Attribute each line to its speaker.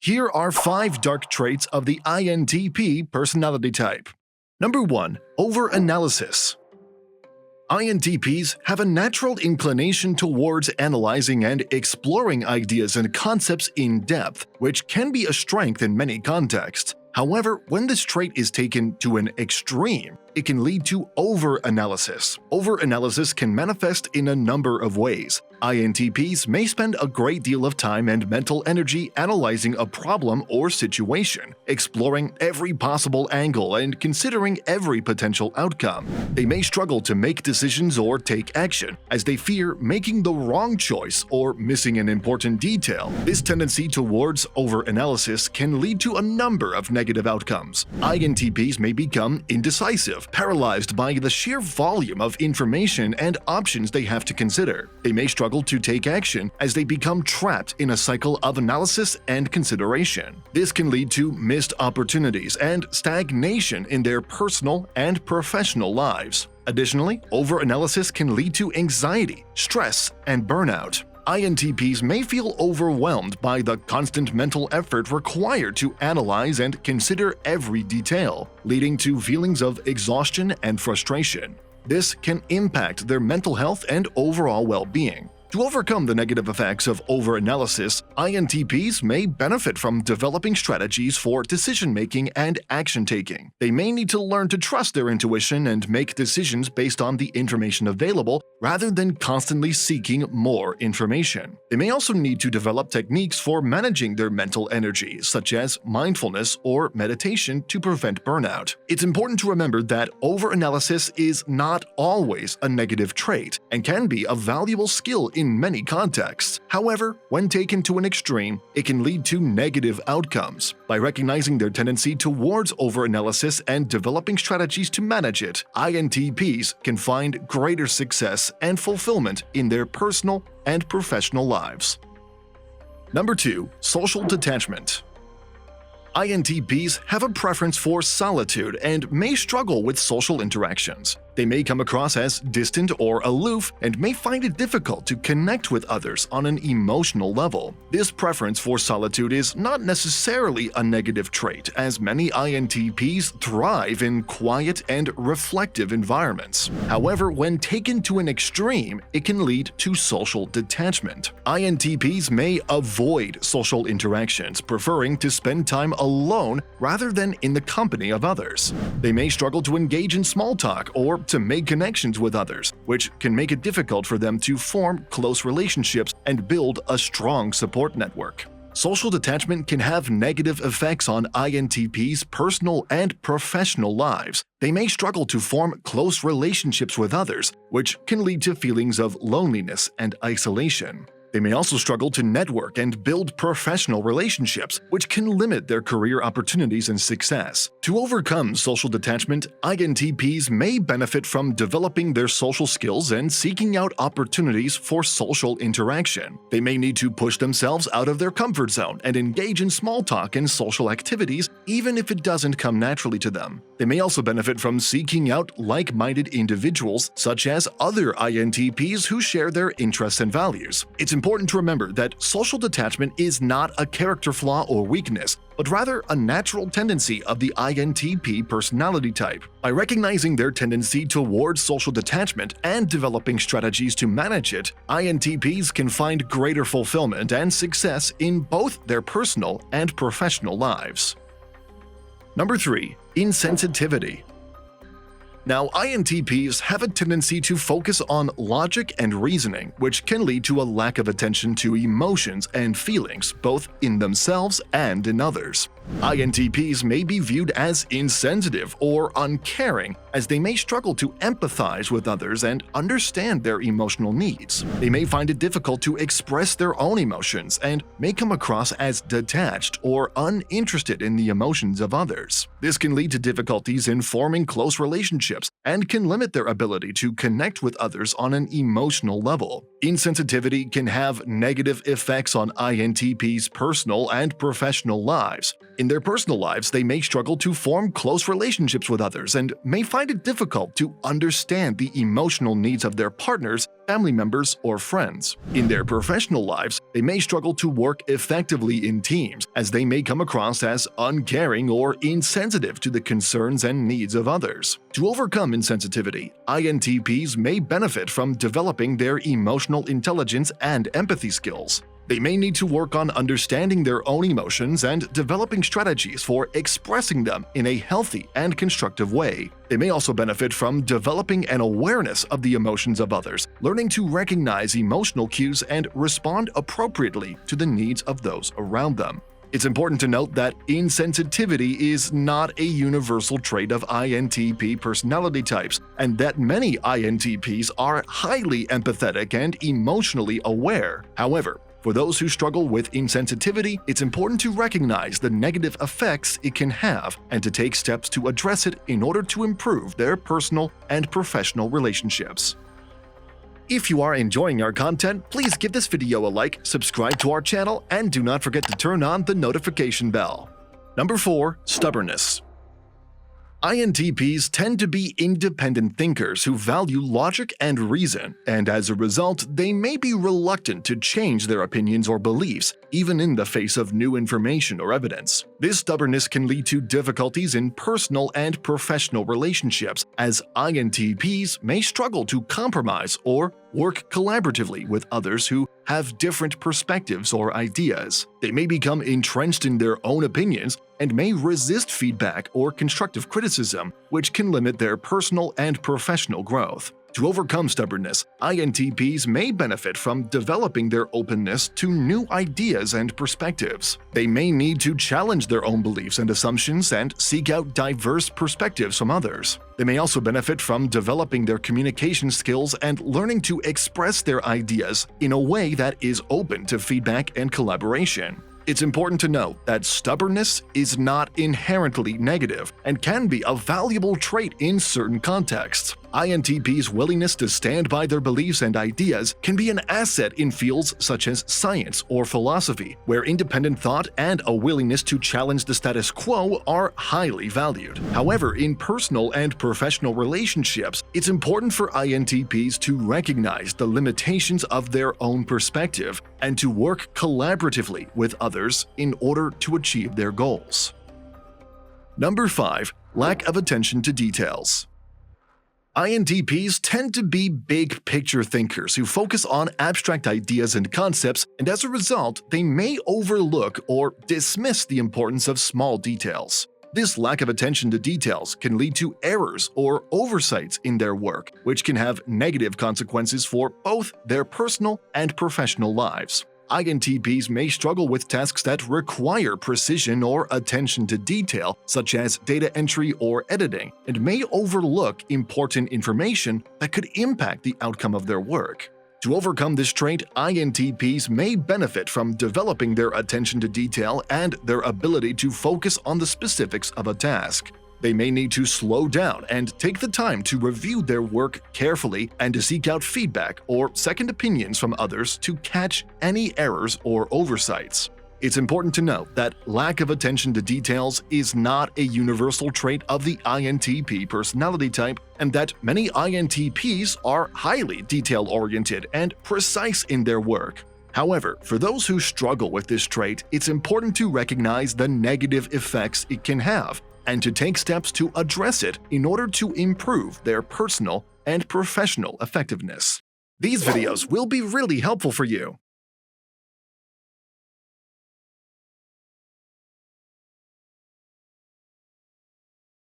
Speaker 1: Here are 5 dark traits of the INTP personality type. Number 1. Overanalysis. INTPs have a natural inclination towards analyzing and exploring ideas and concepts in depth, which can be a strength in many contexts. However, when this trait is taken to an extreme, it can lead to overanalysis. Overanalysis can manifest in a number of ways. INTPs may spend a great deal of time and mental energy analyzing a problem or situation, exploring every possible angle and considering every potential outcome. They may struggle to make decisions or take action, as they fear making the wrong choice or missing an important detail. This tendency towards overanalysis can lead to a number of negative outcomes. INTPs may become indecisive, paralyzed by the sheer volume of information and options they have to consider. They may struggle to take action as they become trapped in a cycle of analysis and consideration. This can lead to missed opportunities and stagnation in their personal and professional lives. Additionally, overanalysis can lead to anxiety, stress, and burnout. INTPs may feel overwhelmed by the constant mental effort required to analyze and consider every detail, leading to feelings of exhaustion and frustration. This can impact their mental health and overall well-being. To overcome the negative effects of overanalysis, INTPs may benefit from developing strategies for decision-making and action-taking. They may need to learn to trust their intuition and make decisions based on the information available rather than constantly seeking more information. They may also need to develop techniques for managing their mental energy, such as mindfulness or meditation, to prevent burnout. It's important to remember that overanalysis is not always a negative trait and can be a valuable skill in many contexts. However, when taken to an extreme, it can lead to negative outcomes. By recognizing their tendency towards overanalysis and developing strategies to manage it, INTPs can find greater success and fulfillment in their personal and professional lives. Number 2. Social detachment. INTPs have a preference for solitude and may struggle with social interactions. They may come across as distant or aloof and may find it difficult to connect with others on an emotional level. This preference for solitude is not necessarily a negative trait, as many INTPs thrive in quiet and reflective environments. However, when taken to an extreme, it can lead to social detachment. INTPs may avoid social interactions, preferring to spend time alone rather than in the company of others. They may struggle to engage in small talk or to make connections with others, which can make it difficult for them to form close relationships and build a strong support network. Social detachment can have negative effects on INTPs' personal and professional lives. They may struggle to form close relationships with others, which can lead to feelings of loneliness and isolation. They may also struggle to network and build professional relationships, which can limit their career opportunities and success. To overcome social detachment, INTPs may benefit from developing their social skills and seeking out opportunities for social interaction. They may need to push themselves out of their comfort zone and engage in small talk and social activities, even if it doesn't come naturally to them. They may also benefit from seeking out like-minded individuals, such as other INTPs who share their interests and values. It's important to remember that social detachment is not a character flaw or weakness, but rather a natural tendency of the INTP personality type. By recognizing their tendency towards social detachment and developing strategies to manage it, INTPs can find greater fulfillment and success in both their personal and professional lives. Number 3. Insensitivity. Now, INTPs have a tendency to focus on logic and reasoning, which can lead to a lack of attention to emotions and feelings, both in themselves and in others. INTPs may be viewed as insensitive or uncaring, as they may struggle to empathize with others and understand their emotional needs. They may find it difficult to express their own emotions and may come across as detached or uninterested in the emotions of others. This can lead to difficulties in forming close relationships and can limit their ability to connect with others on an emotional level. Insensitivity can have negative effects on INTPs' personal and professional lives. In their personal lives, they may struggle to form close relationships with others and may find it difficult to understand the emotional needs of their partners, family members, or friends. In their professional lives, they may struggle to work effectively in teams, as they may come across as uncaring or insensitive to the concerns and needs of others. To overcome insensitivity, INTPs may benefit from developing their emotional intelligence and empathy skills. They may need to work on understanding their own emotions and developing strategies for expressing them in a healthy and constructive way. They may also benefit from developing an awareness of the emotions of others, learning to recognize emotional cues and respond appropriately to the needs of those around them. It's important to note that insensitivity is not a universal trait of INTP personality types, and that many INTPs are highly empathetic and emotionally aware. However, for those who struggle with insensitivity, it's important to recognize the negative effects it can have and to take steps to address it in order to improve their personal and professional relationships. If you are enjoying our content, please give this video a like, subscribe to our channel, and do not forget to turn on the notification bell. Number 4. Stubbornness. INTPs tend to be independent thinkers who value logic and reason, and as a result, they may be reluctant to change their opinions or beliefs, even in the face of new information or evidence. This stubbornness can lead to difficulties in personal and professional relationships, as INTPs may struggle to compromise or work collaboratively with others who have different perspectives or ideas. They may become entrenched in their own opinions and may resist feedback or constructive criticism, which can limit their personal and professional growth. To overcome stubbornness, INTPs may benefit from developing their openness to new ideas and perspectives. They may need to challenge their own beliefs and assumptions and seek out diverse perspectives from others. They may also benefit from developing their communication skills and learning to express their ideas in a way that is open to feedback and collaboration. It's important to note that stubbornness is not inherently negative and can be a valuable trait in certain contexts. INTPs' willingness to stand by their beliefs and ideas can be an asset in fields such as science or philosophy, where independent thought and a willingness to challenge the status quo are highly valued. However, in personal and professional relationships, it's important for INTPs to recognize the limitations of their own perspective and to work collaboratively with others in order to achieve their goals. Number 5. Lack of attention to details. INTPs tend to be big-picture thinkers who focus on abstract ideas and concepts, and as a result, they may overlook or dismiss the importance of small details. This lack of attention to details can lead to errors or oversights in their work, which can have negative consequences for both their personal and professional lives. INTPs may struggle with tasks that require precision or attention to detail, such as data entry or editing, and may overlook important information that could impact the outcome of their work. To overcome this trait, INTPs may benefit from developing their attention to detail and their ability to focus on the specifics of a task. They may need to slow down and take the time to review their work carefully and to seek out feedback or second opinions from others to catch any errors or oversights. It's important to note that lack of attention to details is not a universal trait of the INTP personality type, and that many INTPs are highly detail-oriented and precise in their work. However, for those who struggle with this trait, it's important to recognize the negative effects it can have and to take steps to address it in order to improve their personal and professional effectiveness. These videos will be really helpful for you.